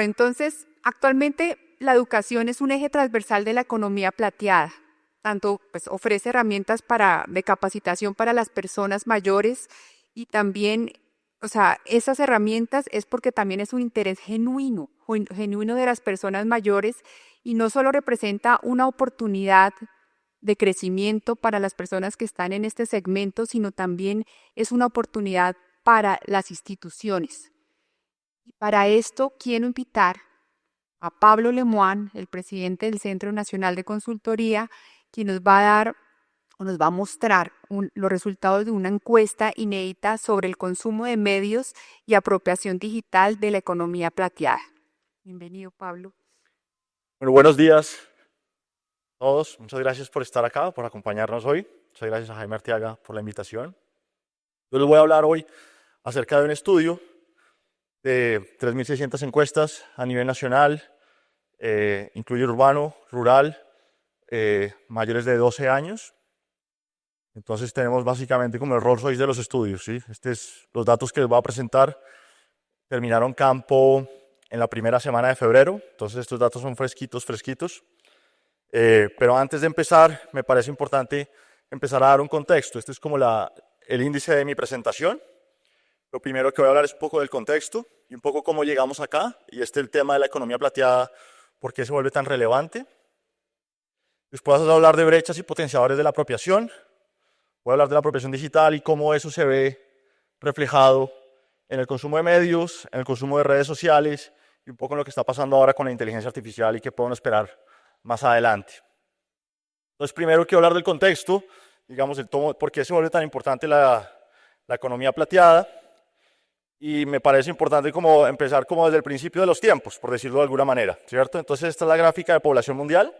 Bueno, entonces, actualmente la educación es un eje transversal de la economía plateada. Tanto pues, ofrece herramientas de capacitación para las personas mayores y también, o sea, esas herramientas es porque también es un interés genuino de las personas mayores y no solo representa una oportunidad de crecimiento para las personas que están en este segmento, sino también es una oportunidad para las instituciones. Y para esto quiero invitar a Pablo Lemoine, el presidente del Centro Nacional de Consultoría, quien nos va a dar o nos va a mostrar los resultados de una encuesta inédita sobre el consumo de medios y apropiación digital de la economía plateada. Bienvenido, Pablo. Bueno, buenos días a todos. Muchas gracias por estar acá, por acompañarnos hoy. Muchas gracias a Jaime Arteaga por la invitación. Yo les voy a hablar hoy acerca de un estudio de 3.600 encuestas a nivel nacional, incluye urbano, rural, mayores de 12 años. Entonces tenemos básicamente como el Rolls Royce de los estudios, ¿sí? Los datos que les voy a presentar terminaron campo en la primera semana de febrero, entonces estos datos son fresquitos. Pero antes de empezar, me parece importante empezar a dar un contexto. Este es como el índice de mi presentación. Lo primero que voy a hablar es un poco del contexto y un poco cómo llegamos acá, y el tema de la economía plateada, por qué se vuelve tan relevante. Después voy a hablar de brechas y potenciadores de la apropiación. Voy a hablar de la apropiación digital y cómo eso se ve reflejado en el consumo de medios, en el consumo de redes sociales y un poco en lo que está pasando ahora con la inteligencia artificial y qué podemos esperar más adelante. Entonces, primero quiero hablar del contexto, digamos, por qué se vuelve tan importante la economía plateada. Y me parece importante como empezar como desde el principio de los tiempos, por decirlo de alguna manera, ¿cierto? Entonces, esta es la gráfica de población mundial.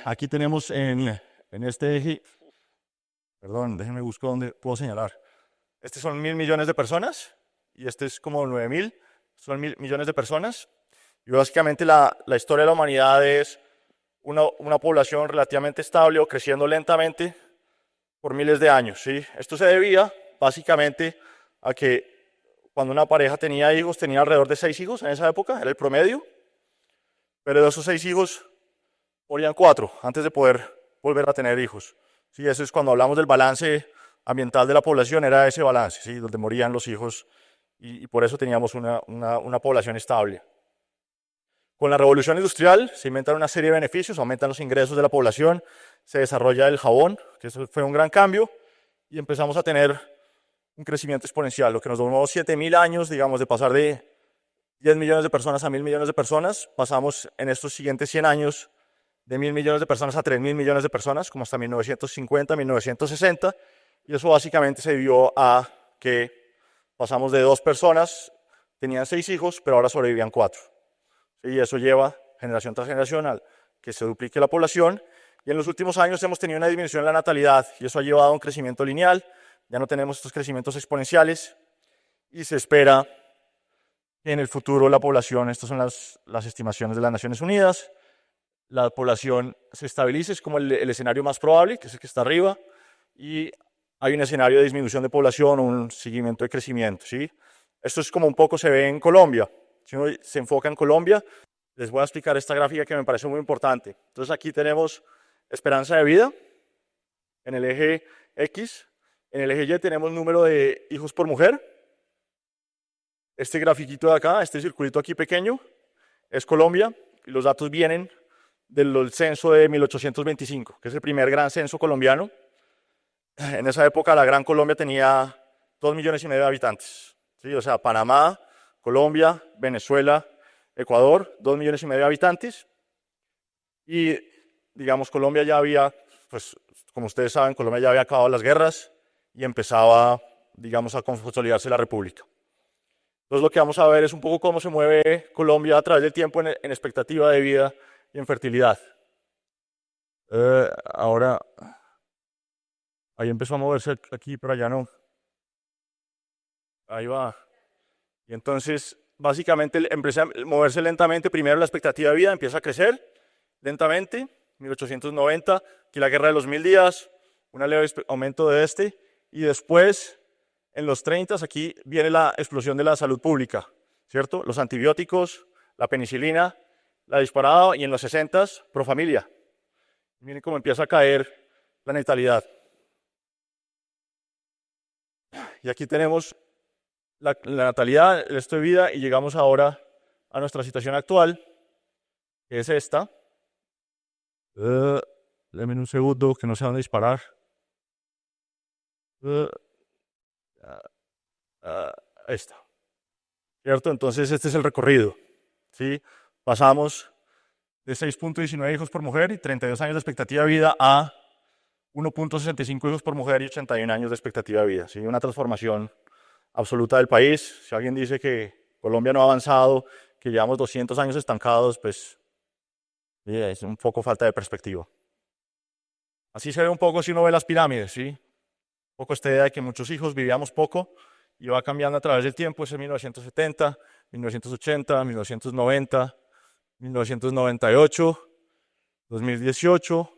Aquí tenemos en este eje, perdón, déjenme buscar dónde puedo señalar. Estos son 1.000 millones de personas y este es como 9.000, son 1.000 millones de personas. Y básicamente la historia de la humanidad es una población relativamente estable o creciendo lentamente por miles de años, ¿sí? Esto se debía básicamente a que cuando una pareja tenía hijos, tenía alrededor de 6 hijos en esa época, era el promedio, pero de esos 6 hijos morían 4 antes de poder volver a tener hijos. Sí, eso es cuando hablamos del balance ambiental de la población, era ese balance, ¿sí? Donde morían los hijos y por eso teníamos una población estable. Con la revolución industrial se inventan una serie de beneficios, aumentan los ingresos de la población, se desarrolla el jabón, que eso fue un gran cambio, y empezamos a tener un crecimiento exponencial, lo que nos tomó 7.000 años, digamos, de pasar de 10 millones de personas a 1.000 millones de personas. Pasamos en estos siguientes 100 años de 1.000 millones de personas a 3.000 millones de personas, como hasta 1950, 1960, y eso básicamente se debió a que pasamos de 2 personas, tenían 6 hijos, pero ahora sobrevivían 4. Y eso lleva generación tras generación a que se duplique la población, y en los últimos años hemos tenido una disminución en la natalidad, y eso ha llevado a un crecimiento lineal. Ya no tenemos estos crecimientos exponenciales y se espera que en el futuro la población, estas son las estimaciones de las Naciones Unidas, la población se estabilice, es como el escenario más probable, que es el que está arriba, y hay un escenario de disminución de población o un seguimiento de crecimiento, ¿sí? Esto es como un poco se ve en Colombia. Si uno se enfoca en Colombia, les voy a explicar esta gráfica que me parece muy importante. Entonces aquí tenemos esperanza de vida en el eje X. En el eje Y tenemos número de hijos por mujer. Este grafiquito de acá, este circulito aquí pequeño, es Colombia, y los datos vienen del censo de 1825, que es el primer gran censo colombiano. En esa época la Gran Colombia tenía 2,5 millones de habitantes, ¿sí? O sea, Panamá, Colombia, Venezuela, Ecuador, 2,5 millones de habitantes. Y, digamos, Colombia ya había, pues, como ustedes saben, Colombia ya había acabado las guerras y empezaba, digamos, a consolidarse la república. Entonces lo que vamos a ver es un poco cómo se mueve Colombia a través del tiempo en expectativa de vida y en fertilidad. Ahora, ahí empezó a moverse aquí, pero allá no. Ahí va. Y entonces, básicamente, empieza a moverse lentamente. Primero la expectativa de vida empieza a crecer lentamente. 1890, aquí la guerra de los 1000 días, un leve aumento de y después, en los 30, aquí viene la explosión de la salud pública. ¿cierto? Los antibióticos, la penicilina, la disparada, y en los 60s, Profamilia. Miren cómo empieza a caer la natalidad. Y aquí tenemos la natalidad, el estilo de vida, y llegamos ahora a nuestra situación actual, que es esta. Denme un segundo, que no sé dónde disparar. Esta. ¿Cierto? Entonces este es el recorrido. ¿Sí? Pasamos de 6.19 hijos por mujer y 32 años de expectativa de vida a 1.65 hijos por mujer y 81 años de expectativa de vida. ¿Sí? Una transformación absoluta del país. Si alguien dice que Colombia no ha avanzado, que llevamos 200 años estancados, pues es un poco falta de perspectiva. Así se ve un poco si uno ve las pirámides, ¿sí? Un poco esta idea de que muchos hijos vivíamos poco y va cambiando a través del tiempo. Es en 1970, 1980, 1990, 1998, 2018.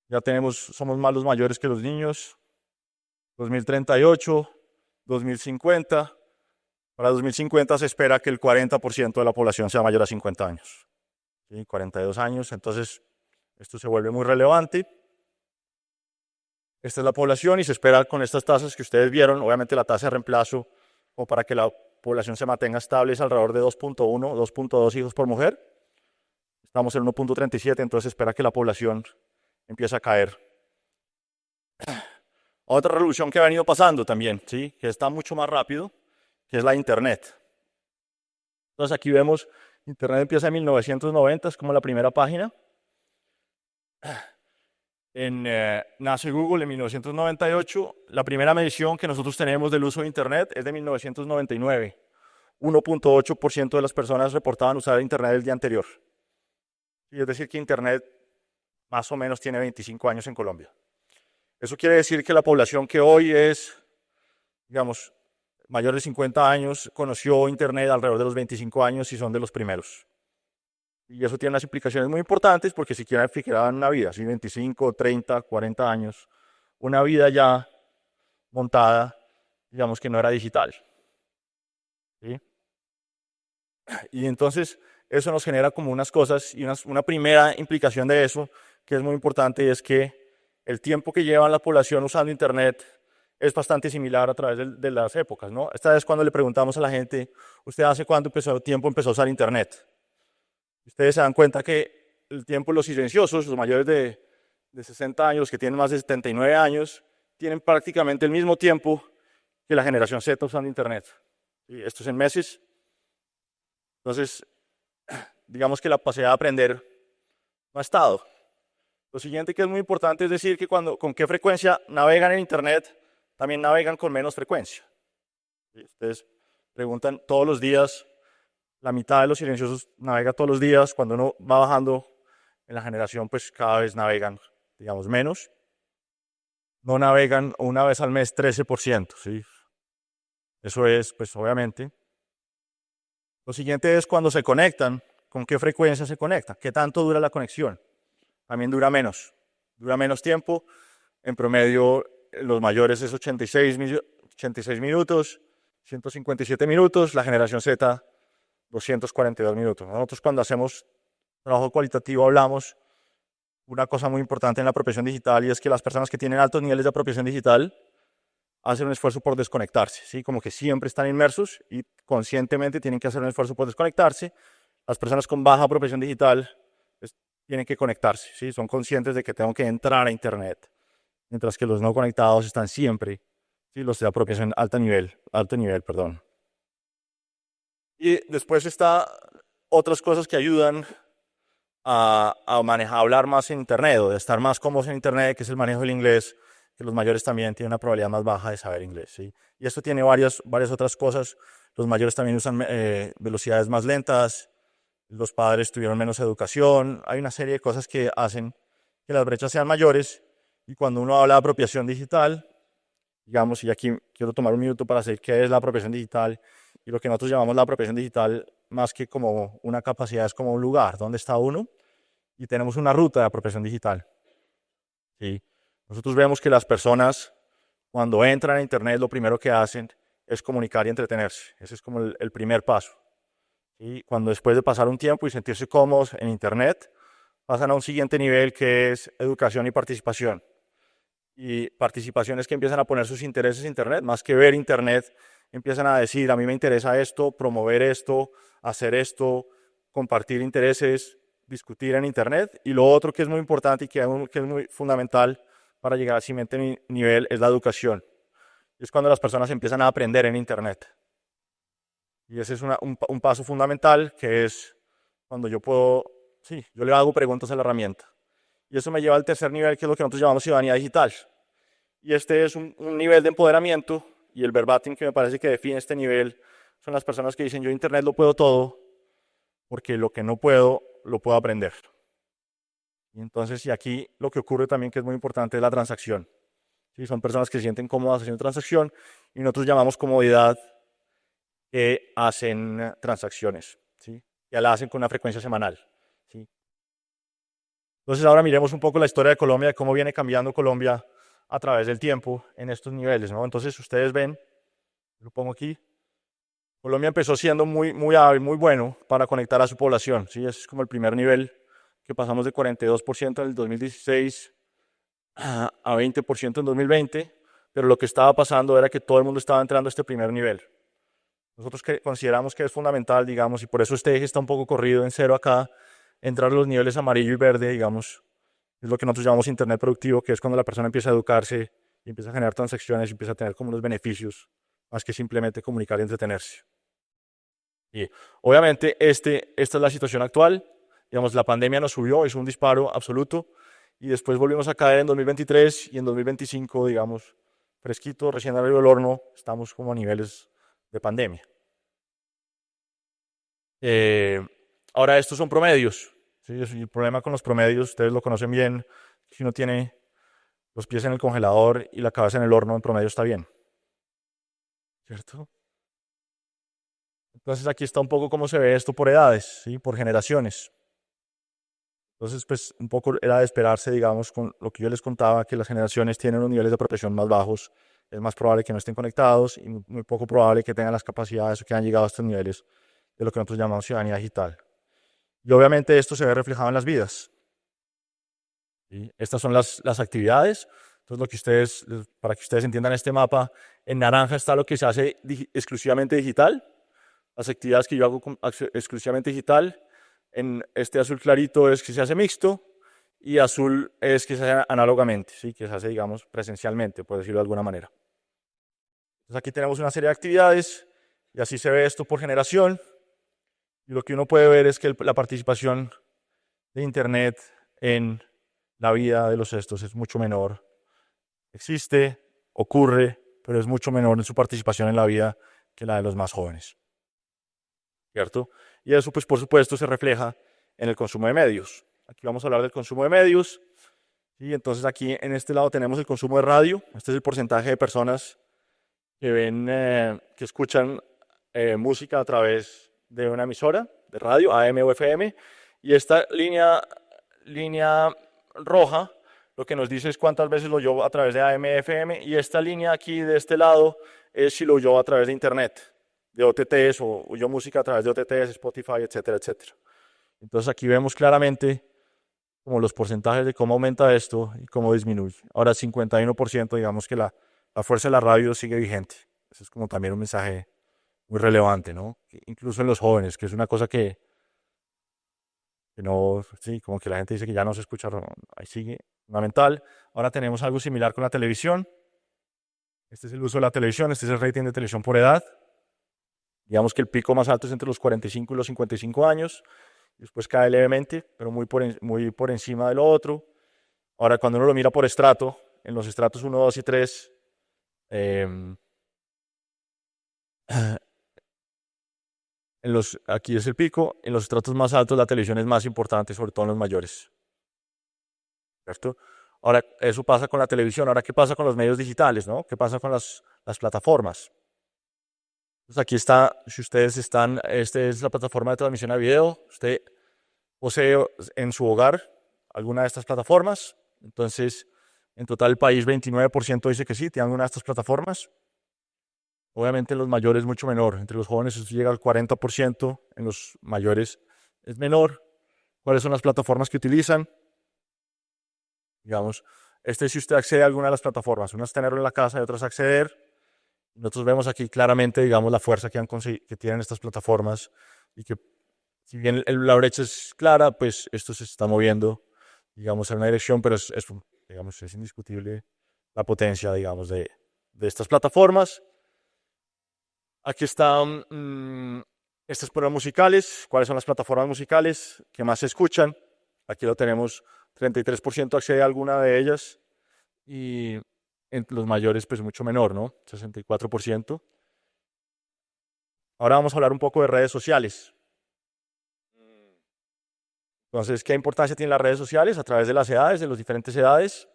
Ya somos más los mayores que los niños. 2038, 2050. Para 2050 se espera que el 40% de la población sea mayor a 50 años. ¿Sí? 42 años, entonces esto se vuelve muy relevante. Esta es la población y se espera con estas tasas que ustedes vieron, obviamente la tasa de reemplazo, o para que la población se mantenga estable, es alrededor de 2.1, 2.2 hijos por mujer. Estamos en 1.37, entonces se espera que la población empiece a caer. Otra revolución que ha venido pasando también, ¿sí? Que está mucho más rápido, que es la Internet. Entonces aquí vemos, Internet empieza en 1990, es como la primera página. Nace Google en 1998. La primera medición que nosotros tenemos del uso de Internet es de 1999. 1.8% de las personas reportaban usar Internet el día anterior. Y es decir, que Internet más o menos tiene 25 años en Colombia. Eso quiere decir que la población que hoy es, digamos, mayor de 50 años, conoció Internet alrededor de los 25 años y son de los primeros. Y eso tiene unas implicaciones muy importantes porque si quieren fijar una vida, si 25, 30, 40 años, una vida ya montada, digamos que no era digital. ¿Sí? Y entonces eso nos genera como unas cosas y una primera implicación de eso que es muy importante es que el tiempo que lleva la población usando Internet es bastante similar a través de las épocas, ¿no? Esta vez cuando le preguntamos a la gente, ¿usted hace cuánto tiempo empezó a usar Internet? Ustedes se dan cuenta que el tiempo de los silenciosos, los mayores de 60 años, que tienen más de 79 años, tienen prácticamente el mismo tiempo que la generación Z usando Internet. ¿Sí? Esto es en meses. Entonces, digamos que la capacidad de aprender no ha estado. Lo siguiente que es muy importante es decir que con qué frecuencia navegan en Internet, también navegan con menos frecuencia. ¿Sí? Ustedes preguntan todos los días. La mitad de los silenciosos navega todos los días. Cuando uno va bajando en la generación, pues cada vez navegan, digamos, menos. No navegan una vez al mes 13%, ¿sí? Eso es, pues obviamente. Lo siguiente es cuando se conectan, con qué frecuencia se conectan, qué tanto dura la conexión. También dura menos tiempo. En promedio, los mayores es 86 minutos, 157 minutos. La generación Z, 242 minutos. Nosotros cuando hacemos trabajo cualitativo hablamos una cosa muy importante en la apropiación digital y es que las personas que tienen altos niveles de apropiación digital hacen un esfuerzo por desconectarse, ¿sí? Como que siempre están inmersos y conscientemente tienen que hacer un esfuerzo por desconectarse. Las personas con baja apropiación digital pues, tienen que conectarse, ¿sí? Son conscientes de que tengo que entrar a Internet, mientras que los no conectados están siempre, ¿sí? Los de apropiación alto nivel, perdón. Y después está otras cosas que ayudan a hablar más en Internet o de estar más cómodos en Internet, que es el manejo del inglés, que los mayores también tienen una probabilidad más baja de saber inglés. ¿Sí? Y esto tiene varias otras cosas. Los mayores también usan velocidades más lentas, los padres tuvieron menos educación. Hay una serie de cosas que hacen que las brechas sean mayores. Y cuando uno habla de apropiación digital, digamos, y aquí quiero tomar un minuto para decir qué es la apropiación digital. Y lo que nosotros llamamos la apropiación digital, más que como una capacidad, es como un lugar donde está uno y tenemos una ruta de apropiación digital. ¿Sí? Nosotros vemos que las personas cuando entran a Internet lo primero que hacen es comunicar y entretenerse. Ese es como el primer paso. ¿Sí? Cuando después de pasar un tiempo y sentirse cómodos en Internet, pasan a un siguiente nivel que es educación y participación. Y participación es que empiezan a poner sus intereses en Internet, más que ver Internet, empiezan a decir, a mí me interesa esto, promover esto, hacer esto, compartir intereses, discutir en Internet. Y lo otro que es muy importante y que es muy fundamental para llegar al siguiente nivel es la educación. Es cuando las personas empiezan a aprender en Internet. Y ese es un paso fundamental, que es cuando yo le hago preguntas a la herramienta. Y eso me lleva al tercer nivel, que es lo que nosotros llamamos ciudadanía digital. Y este es un nivel de empoderamiento, y el verbatim que me parece que define este nivel son las personas que dicen, yo Internet lo puedo todo, porque lo que no puedo, lo puedo aprender. Y entonces, y aquí lo que ocurre también, que es muy importante, es la transacción. ¿Sí? Son personas que se sienten cómodas haciendo transacción, y nosotros llamamos comodidad que hacen transacciones, ¿sí? Ya la hacen con una frecuencia semanal, ¿sí? Entonces ahora miremos un poco la historia de Colombia, de cómo viene cambiando Colombia a través del tiempo en estos niveles, ¿no? Entonces ustedes ven, lo pongo aquí, Colombia empezó siendo muy hábil, muy bueno para conectar a su población, ¿sí? Ese es como el primer nivel, que pasamos de 42% en el 2016 a 20% en 2020, pero lo que estaba pasando era que todo el mundo estaba entrando a este primer nivel. Nosotros consideramos que es fundamental, digamos, y por eso este eje está un poco corrido en cero acá, entrar a los niveles amarillo y verde, digamos, es lo que nosotros llamamos Internet productivo, que es cuando la persona empieza a educarse y empieza a generar transacciones y empieza a tener como unos beneficios, más que simplemente comunicar y entretenerse. Y obviamente esta es la situación actual, digamos, la pandemia nos subió, es un disparo absoluto, y después volvimos a caer en 2023 y en 2025, digamos, fresquito, recién salido del horno, estamos como a niveles de pandemia. Ahora, estos son promedios, ¿sí? El problema con los promedios, ustedes lo conocen bien, si uno tiene los pies en el congelador y la cabeza en el horno, en promedio está bien, ¿cierto? Entonces aquí está un poco cómo se ve esto por edades, ¿sí? Por generaciones. Entonces, pues un poco era de esperarse, digamos, con lo que yo les contaba, que las generaciones tienen unos niveles de protección más bajos, es más probable que no estén conectados y muy poco probable que tengan las capacidades o que han llegado a estos niveles de lo que nosotros llamamos ciudadanía digital. Y obviamente esto se ve reflejado en las vidas. ¿Sí? Estas son las actividades. Entonces, para que ustedes entiendan este mapa, en naranja está lo que se hace exclusivamente digital, las actividades que yo hago exclusivamente digital. En este azul clarito es que se hace mixto y azul es que se hace análogamente, ¿sí? Que se hace, digamos, presencialmente, por decirlo de alguna manera. Entonces aquí tenemos una serie de actividades y así se ve esto por generación. Y lo que uno puede ver es que la participación de Internet en la vida de los estos es mucho menor. Existe, ocurre, pero es mucho menor en su participación en la vida que la de los más jóvenes. ¿Cierto? Y eso, pues, por supuesto, se refleja en el consumo de medios. Aquí vamos a hablar del consumo de medios. Y entonces aquí en este lado tenemos el consumo de radio. Este es el porcentaje de personas que escuchan música a través de una emisora de radio, AM o FM. Y esta línea roja lo que nos dice es cuántas veces lo oyó a través de AM, FM. Y esta línea aquí de este lado es si lo oyó a través de Internet, de OTTs, o oyó música a través de OTTs, Spotify, etcétera, etcétera. Entonces aquí vemos claramente como los porcentajes de cómo aumenta esto y cómo disminuye. Ahora 51%, digamos que la fuerza de la radio sigue vigente. Eso es como también un mensaje muy relevante, ¿no? Incluso en los jóvenes, que es una cosa que no, sí, como que la gente dice que ya no se escucha, ahí sigue, fundamental. Ahora tenemos algo similar con la televisión. Este es el uso de la televisión, este es el rating de televisión por edad. Digamos que el pico más alto es entre los 45 y los 55 años. Después cae levemente, pero muy por encima de lo otro. Ahora, cuando uno lo mira por estrato, en los estratos 1, 2 y 3, aquí es el pico. En los estratos más altos la televisión es más importante, sobre todo en los mayores. ¿Cierto? Ahora, eso pasa con la televisión. Ahora, ¿qué pasa con los medios digitales, no? ¿Qué pasa con las plataformas? Entonces aquí está, si ustedes están, esta es la plataforma de transmisión a video. Usted posee en su hogar alguna de estas plataformas. Entonces, en total el país 29% dice que sí, tiene alguna de estas plataformas. Obviamente en los mayores mucho menor. Entre los jóvenes esto llega al 40%, en los mayores es menor. ¿Cuáles son las plataformas que utilizan? Digamos, si usted accede a alguna de las plataformas, una es tenerlo en la casa y otra es acceder. Nosotros vemos aquí claramente, digamos, la fuerza que tienen estas plataformas y que si bien la brecha es clara, pues esto se está moviendo, digamos, en una dirección, pero digamos, es indiscutible la potencia, digamos, de estas plataformas. Aquí están estas pruebas musicales. ¿Cuáles son las plataformas musicales que más se escuchan? Aquí lo tenemos, 33% accede a alguna de ellas y en los mayores pues mucho menor, ¿no? 64%. Ahora vamos a hablar un poco de redes sociales. Entonces, ¿qué importancia tienen las redes sociales a través de las edades, de las diferentes edades?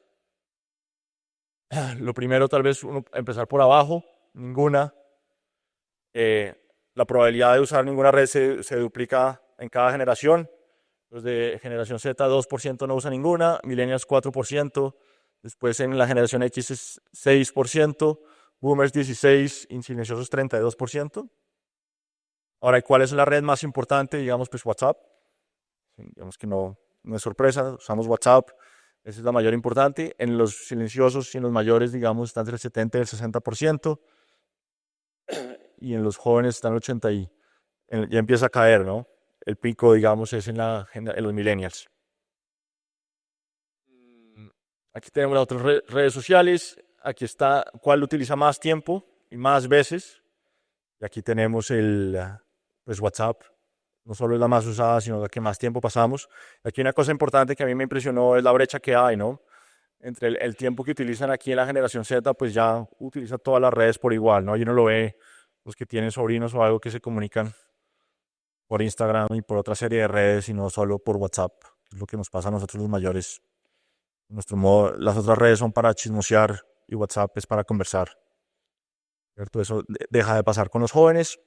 Lo primero, tal vez empezar por abajo, ninguna. La probabilidad de usar ninguna red se duplica en cada generación. Los de generación Z, 2% no usa ninguna, millennials 4%, después en la generación X es 6%, boomers 16%, y silenciosos 32%. Ahora, ¿cuál es la red más importante? Digamos, pues WhatsApp. Digamos que no es sorpresa, usamos WhatsApp, esa es la mayor importante. En los silenciosos y en los mayores, digamos, están entre el 70 y el 60%, y en los jóvenes están el 80%, ya empieza a caer, ¿no? El pico, digamos, es en los millennials. Aquí tenemos las otras redes sociales. Aquí está cuál utiliza más tiempo y más veces. Y aquí tenemos pues WhatsApp. No solo es la más usada, sino la que más tiempo pasamos. Aquí una cosa importante que a mí me impresionó es la brecha que hay, ¿no? Entre el tiempo que utilizan aquí en la generación Z, pues ya utiliza todas las redes por igual, ¿no? Y uno lo ve, los que tienen sobrinos o algo que se comunican por Instagram y por otra serie de redes y no solo por WhatsApp. Es lo que nos pasa a nosotros los mayores. Las otras redes son para chismosear y WhatsApp es para conversar. ¿Cierto? Eso deja de pasar con los jóvenes.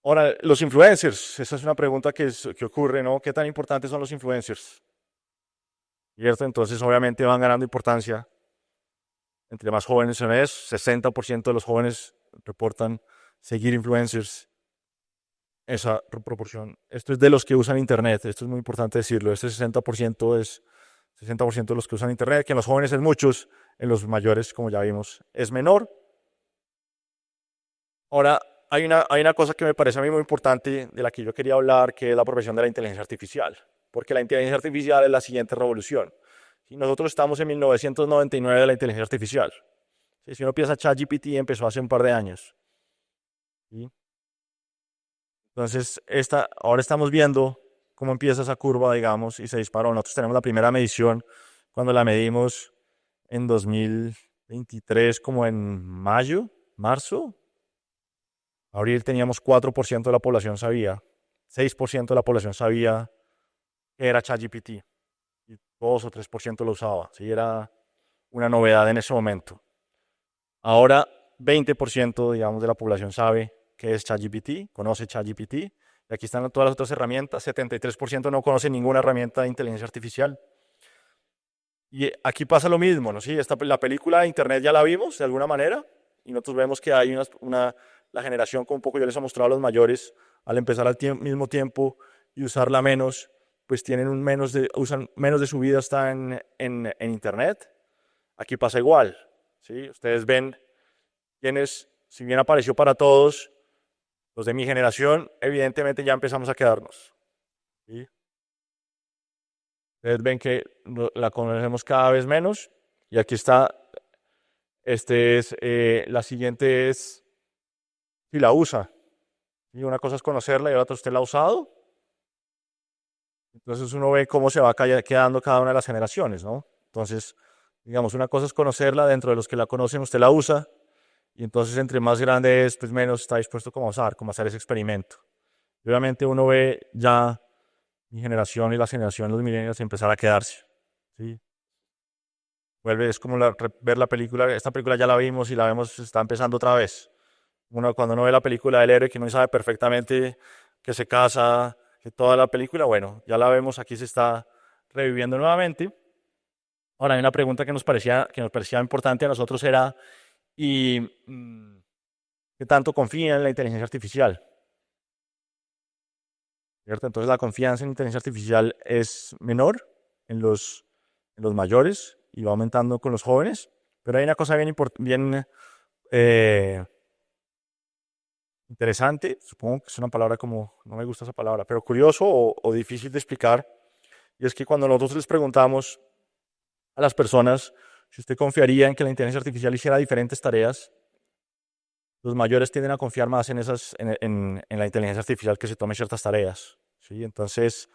Ahora, los influencers. Esa es una pregunta que ocurre, ¿no? ¿Qué tan importantes son los influencers? ¿Cierto? Entonces, obviamente van ganando importancia. Entre más jóvenes se ven, 60% de los jóvenes reportan seguir influencers. Esa proporción. Esto es de los que usan Internet. Esto es muy importante decirlo. Este 60% es 60% de los que usan Internet, que en los jóvenes es muchos, en los mayores, como ya vimos, es menor. Ahora, hay una cosa que me parece a mí muy importante, de la que yo quería hablar, que es la profesión de la inteligencia artificial. Porque la inteligencia artificial es la siguiente revolución. Si nosotros estamos en 1999 de la inteligencia artificial. Si uno piensa, ChatGPT empezó hace un par de años. ¿Sí? Entonces, ahora estamos viendo cómo empieza esa curva, digamos, y se disparó. Nosotros tenemos la primera medición cuando la medimos en 2023, como en marzo. Abril teníamos 4% de la población sabía, 6% de la población sabía que era ChatGPT, y 2 o 3% lo usaba. ¿Sí? Era una novedad en ese momento. Ahora, 20%, digamos, de la población sabe qué es ChatGPT, conoce ChatGPT. Y aquí están todas las otras herramientas. 73% no conoce ninguna herramienta de inteligencia artificial. Y aquí pasa lo mismo, ¿no? Sí, la película de Internet ya la vimos de alguna manera, y nosotros vemos que hay la generación, como un poco yo les he mostrado a los mayores, al empezar al mismo tiempo y usarla menos, pues usan menos de su vida está en Internet. Aquí pasa igual, ¿sí? Ustedes ven quienes, si bien apareció para todos, los de mi generación, evidentemente ya empezamos a quedarnos, ¿sí? Ustedes ven que la conocemos cada vez menos. Y aquí está, la siguiente es si la usa. Y una cosa es conocerla y la otra usted la ha usado. Entonces uno ve cómo se va quedando cada una de las generaciones, ¿no? Entonces, digamos, una cosa es conocerla, dentro de los que la conocen usted la usa, y entonces entre más grande es, pues menos está dispuesto como a usar, como a hacer ese experimento. Y obviamente uno ve ya mi generación y la generación de los millennials empezar a quedarse, ¿sí? Es como ver la película, esta película ya la vimos y la vemos, está empezando otra vez. Cuando uno ve la película del héroe, que uno sabe perfectamente que se casa, que toda la película, bueno, ya la vemos, aquí se está reviviendo nuevamente. Ahora, hay una pregunta que nos parecía importante a nosotros, era y qué tanto confían en la inteligencia artificial, ¿cierto? Entonces la confianza en la inteligencia artificial es menor en los mayores y va aumentando con los jóvenes, pero hay una cosa bien interesante, supongo que es una palabra como, no me gusta esa palabra, pero curioso o difícil de explicar, y es que cuando nosotros les preguntamos a las personas si usted confiaría en que la inteligencia artificial hiciera diferentes tareas, los mayores tienden a confiar más en la inteligencia artificial que se tome ciertas tareas, ¿sí? Entonces,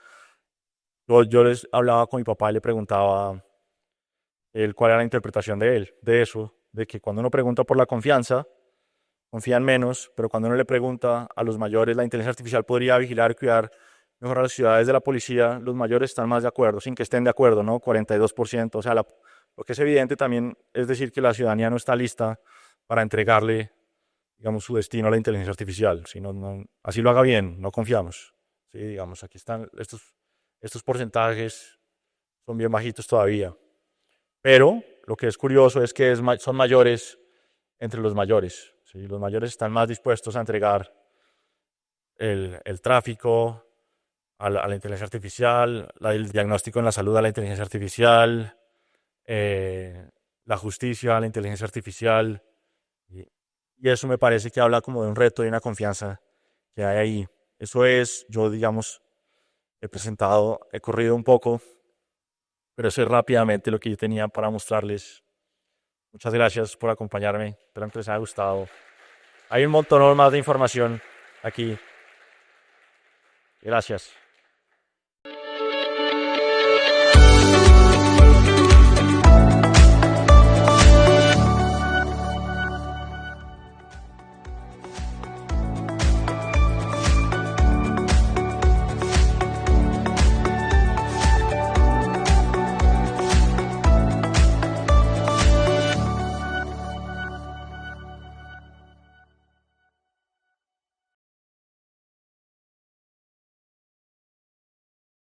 yo les hablaba con mi papá y le preguntaba cuál era la interpretación de él, de eso, de que cuando uno pregunta por la confianza, confían menos, pero cuando uno le pregunta a los mayores, la inteligencia artificial podría vigilar y cuidar mejor a las ciudades de la policía, los mayores están más de acuerdo, sin que estén de acuerdo, ¿no? 42%, o sea, lo que es evidente también es decir que la ciudadanía no está lista para entregarle, digamos, su destino a la inteligencia artificial. Si así lo haga bien, no confiamos. Sí, digamos, aquí están estos porcentajes, son bien bajitos todavía. Pero lo que es curioso es que son mayores entre los mayores. ¿Sí? Los mayores están más dispuestos a entregar el tráfico a la inteligencia artificial, el diagnóstico en la salud a la inteligencia artificial, la justicia a la inteligencia artificial. Y eso me parece que habla como de un reto y una confianza que hay ahí. Eso es, yo digamos, he corrido un poco, pero eso es rápidamente lo que yo tenía para mostrarles. Muchas gracias por acompañarme, espero que les haya gustado. Hay un montón más de información aquí. Gracias.